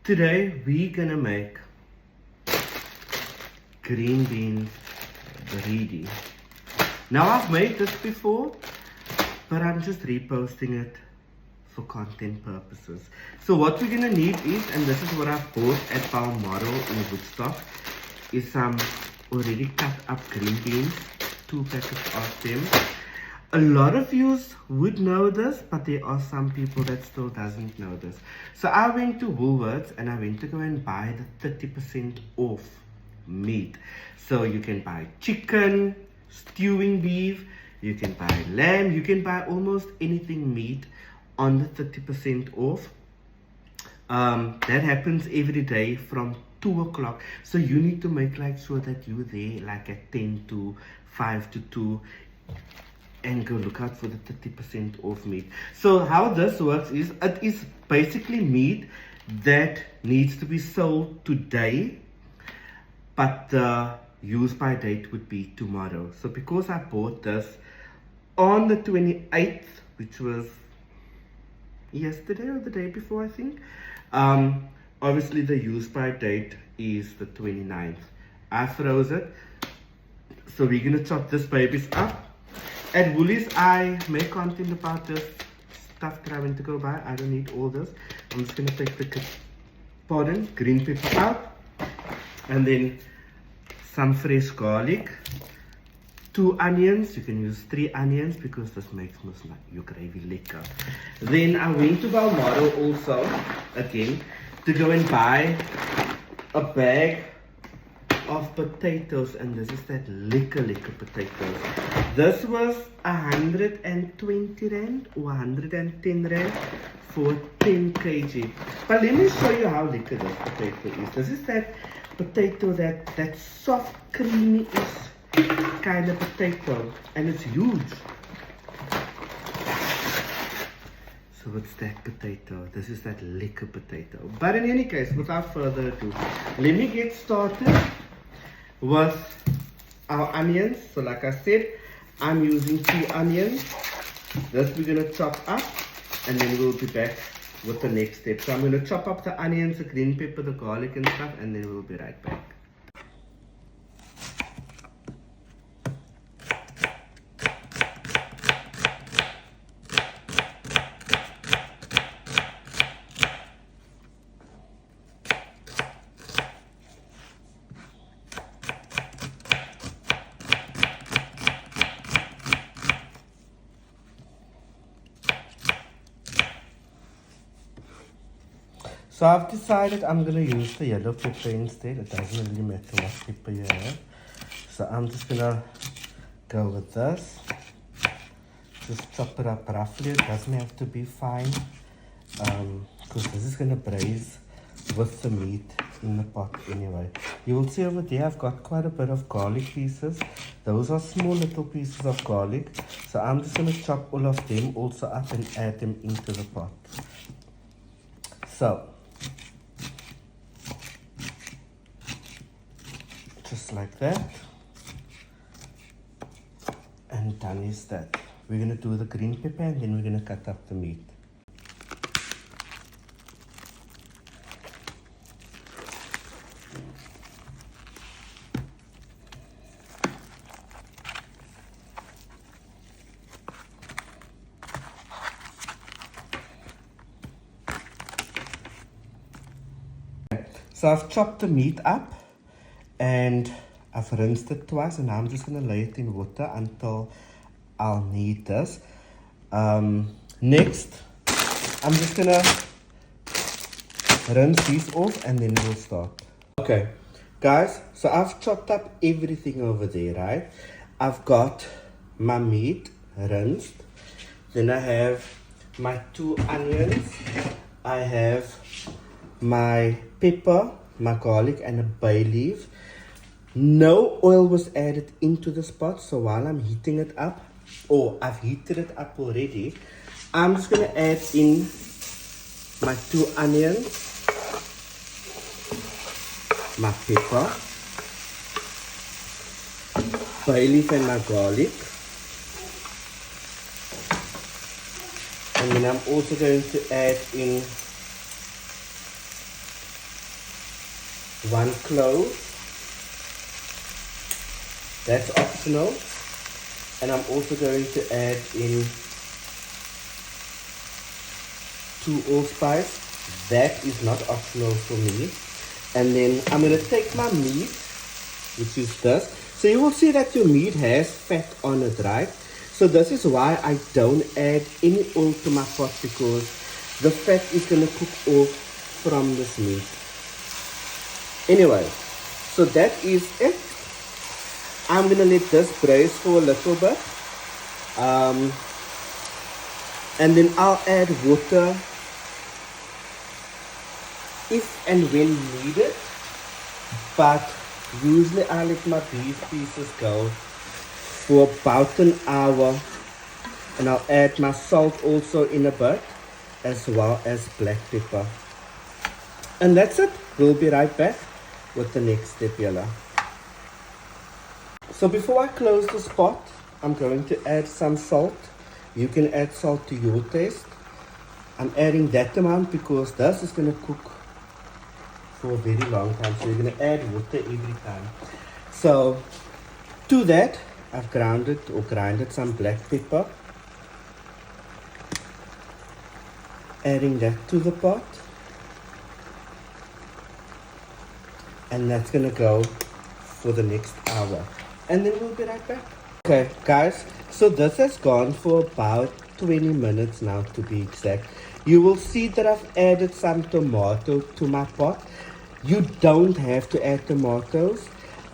Today we're gonna make green beans Bredie. Now I've made this before, but I'm just reposting it for content purposes. So what we're gonna need is, and this is what I bought at Balmoral in Woodstock, is some already cut up green beans, 2 packets of them. A lot of you would know this, but there are some people that still doesn't know this. So I went to Woolworths and I went to go and buy the 30% off meat. So you can buy chicken, stewing beef, you can buy lamb, you can buy almost anything meat on the 30% off. That happens every day from 2 o'clock. So you need to make like sure that you're there like at 10 to 5 to 2 and go look out for the 30% off meat. So how this works is, it is basically meat that needs to be sold today, but the use by date would be tomorrow. So because I bought this on the 28th, which was yesterday or the day before, I think, obviously the use by date is the 29th. I froze it. So we're gonna chop this babies up. At Woolies, I make content about this stuff that I went to go buy. I don't need all this. I'm just gonna take the green pepper out, and then some fresh garlic, 2 onions. You can use 3 onions because this makes most like your gravy lekker. Then I went to Balmoral also again to go and buy a bag of potatoes, and this is that lekker potatoes. This was 120 rand or 110 rand for 10 kg. But let me show you how lekker this potato is. This is that potato, that soft, creamy-ish kind of potato, and it's huge. So it's that potato. This is that lekker potato. But in any case, without further ado, let me get started with our onions. So like I said, I'm using 2 onions. This we're gonna chop up, and then we'll be back with the next step. So I'm gonna chop up the onions, the green pepper, the garlic and stuff, and then we'll be right back. So I've decided I'm going to use the yellow pepper instead. It doesn't really matter what pepper you have. So I'm just going to go with this. Just chop it up roughly. It doesn't have to be fine, because this is going to braise with the meat in the pot anyway. You will see over there I've got quite a bit of garlic pieces. Those are small little pieces of garlic. So I'm just going to chop all of them also up and add them into the pot. So just like that, and done is that. We're going to do the green pepper, and then we're going to cut up the meat. So I've chopped the meat up and I've rinsed it twice, and now I'm just going to lay it in water until I'll need this. Next, I'm just going to rinse these off, and then we'll start. Okay, guys, so I've chopped up everything over there, right? I've got my meat rinsed. Then I have my 2 onions. I have my pepper, my garlic, and a bay leaf. No oil was added into this pot, so while I'm heating it up, or I've heated it up already, I'm just going to add in my 2 onions, my pepper, bay leaf, and my garlic. And then I'm also going to add in 1 clove. That's optional. And I'm also going to add in 2 allspice. That is not optional for me. And then I'm going to take my meat, which is this. So you will see that your meat has fat on it, right? So this is why I don't add any oil to my pot, because the fat is going to cook off from this meat. Anyway, so that is it. I'm going to let this braise for a little bit. And then I'll add water if and when needed. But usually I let my beef pieces go for about an hour. And I'll add my salt also in a bit, as well as black pepper. And that's it. We'll be right back with the next step, Yella. So before I close this pot, I'm going to add some salt. You can add salt to your taste. I'm adding that amount because this is going to cook for a very long time. So you're going to add water every time. So to that, I've grinded some black pepper. Adding that to the pot. And that's going to go for the next hour. And then we'll be right back. Okay, guys, so this has gone for about 20 minutes now, to be exact. You will see that I've added some tomato to my pot. You don't have to add tomatoes.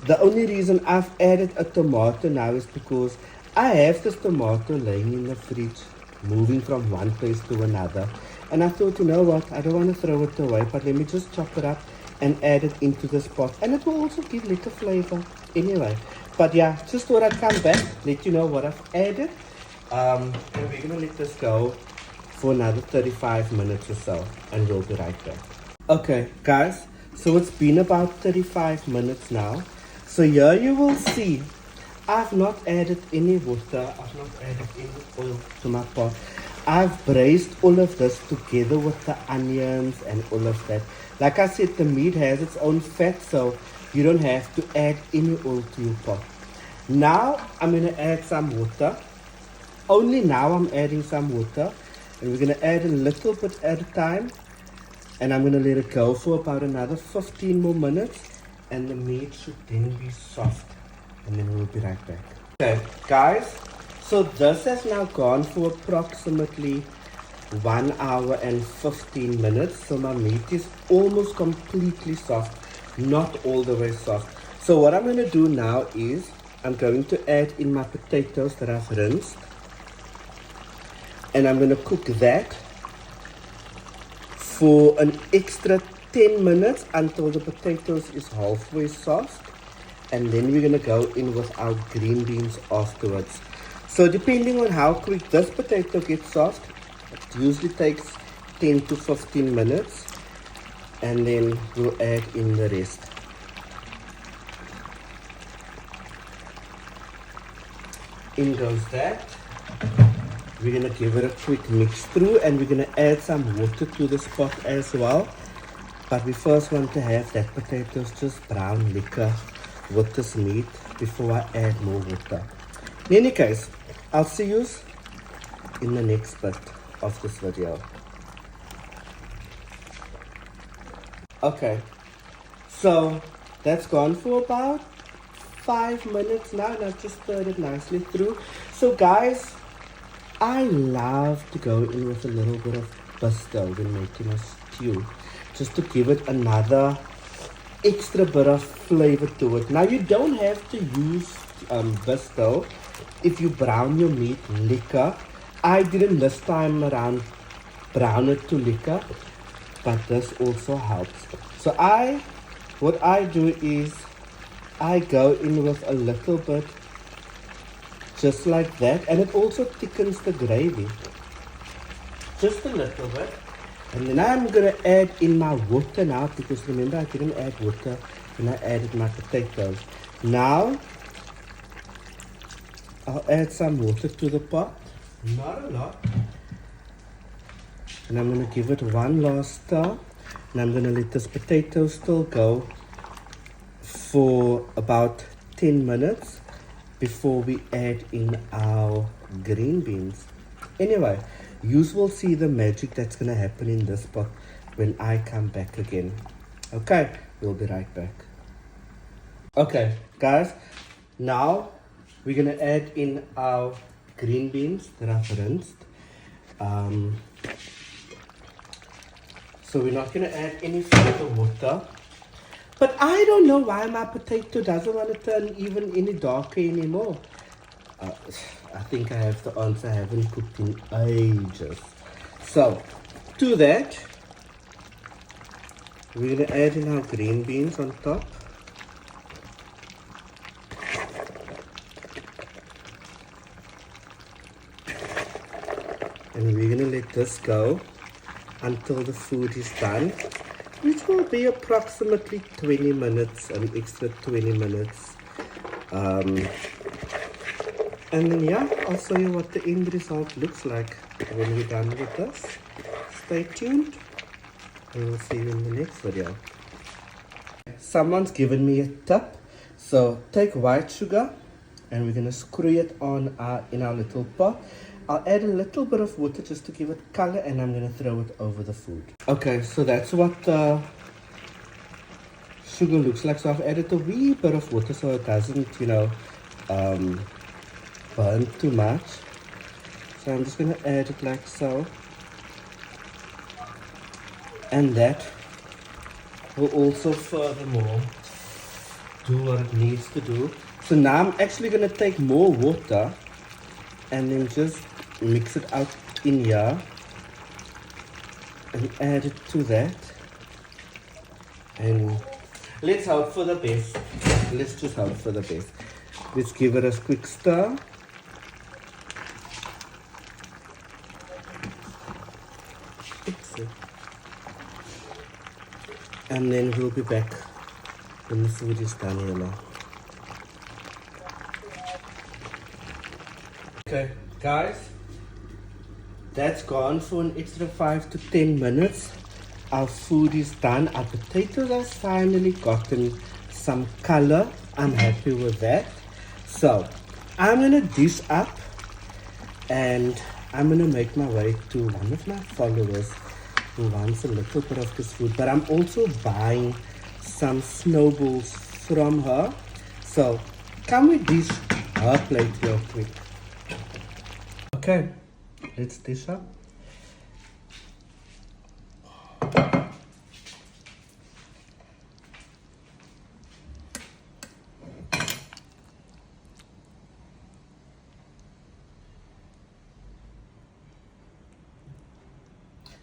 The only reason I've added a tomato now is because I have this tomato laying in the fridge, moving from one place to another. And I thought, you know what, I don't want to throw it away, but let me just chop it up and add it into this pot. And it will also give little flavor anyway. But yeah, just thought I'd come back, let you know what I've added. And we're going to let this go for another 35 minutes or so. And we'll be right back. Okay, guys. So it's been about 35 minutes now. So here you will see, I've not added any water. I've not added any oil to my pot. I've braised all of this together with the onions and all of that. Like I said, the meat has its own fat, so you don't have to add any oil to your pot. Now I'm going to add some water. Only now I'm adding some water. And we're going to add a little bit at a time. And I'm going to let it go for about another 15 more minutes. And the meat should then be soft. And then we'll be right back. Okay, guys. So this has now gone for approximately 1 hour and 15 minutes. So my meat is almost completely soft. Not all the way soft. So what I'm going to do now is I'm going to add in my potatoes that I've rinsed. And I'm going to cook that for an extra 10 minutes until the potatoes is halfway soft. And then we're going to go in with our green beans afterwards. So depending on how quick this potato gets soft, it usually takes 10 to 15 minutes. And then we'll add in the rest. In goes that. We're going to give it a quick mix through, and we're going to add some water to this pot as well. But we first want to have that potatoes just brown liquor with this meat before I add more water. In any case, I'll see you in the next bit of this video. Okay, so that's gone for about 5 minutes now, and I've just stirred it nicely through. So guys, I love to go in with a little bit of pesto when making a stew, just to give it another extra bit of flavor to it. Now you don't have to use pesto if you brown your meat liquor. I didn't this time around brown it to liquor, but this also helps. So what I do is I go in with a little bit, just like that, and it also thickens the gravy just a little bit. And then I'm gonna add in my water now, because remember I didn't add water when I added my potatoes. Now I'll add some water to the pot, not a lot, and I'm gonna give it one last stir, and I'm gonna let this potato still go for about 10 minutes before we add in our green beans. Anyway, you will see the magic that's going to happen in this pot when I come back again. Okay, we'll be right back. Okay, guys, now we're going to add in our green beans that I've rinsed. So we're not going to add any further water. But I don't know why my potato doesn't want to turn even any darker anymore. I think I have the answer. I haven't cooked in ages. So, to that, we're going to add in our green beans on top. And we're going to let this go until the food is done, which will be approximately 20 minutes, an extra 20 minutes. And then yeah, I'll show you what the end result looks like when we're done with this. Stay tuned and we'll see you in the next video. Someone's given me a tip. So take white sugar and we're going to screw it on in our little pot. I'll add a little bit of water just to give it color, and I'm going to throw it over the food. Okay, so that's what the sugar looks like. So I've added a wee bit of water so it doesn't, burn too much. So I'm just going to add it like so. And that will also furthermore do what it needs to do. So now I'm actually going to take more water and then just mix it out in here and add it to that. And let's hope for the best. Let's just hope for the best. Let's give it a quick stir. And then we'll be back when the food is done here now. Okay, guys, that's gone for an extra 5 to 10 minutes. Our food is done. Our potatoes have finally gotten some color. I'm happy with that. So I'm gonna dish up and I'm gonna make my way to one of my followers who wants a little bit of this food, but I'm also buying some snowballs from her. So can we dish her plate real quick? Okay, let's dish up.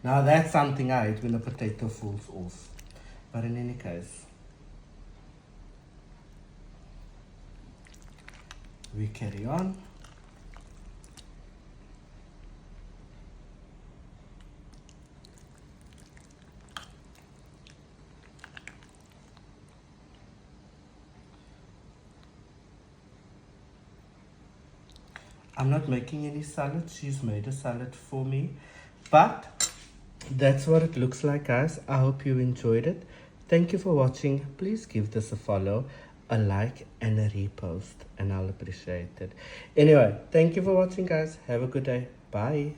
Now that's something I hate when a potato falls off. But in any case, we carry on. I'm not making any salad. She's made a salad for me. But that's what it looks like, guys. I hope you enjoyed it. Thank you for watching. Please give this a follow, a like, and a repost, and I'll appreciate it. Anyway, thank you for watching, guys. Have a good day. Bye.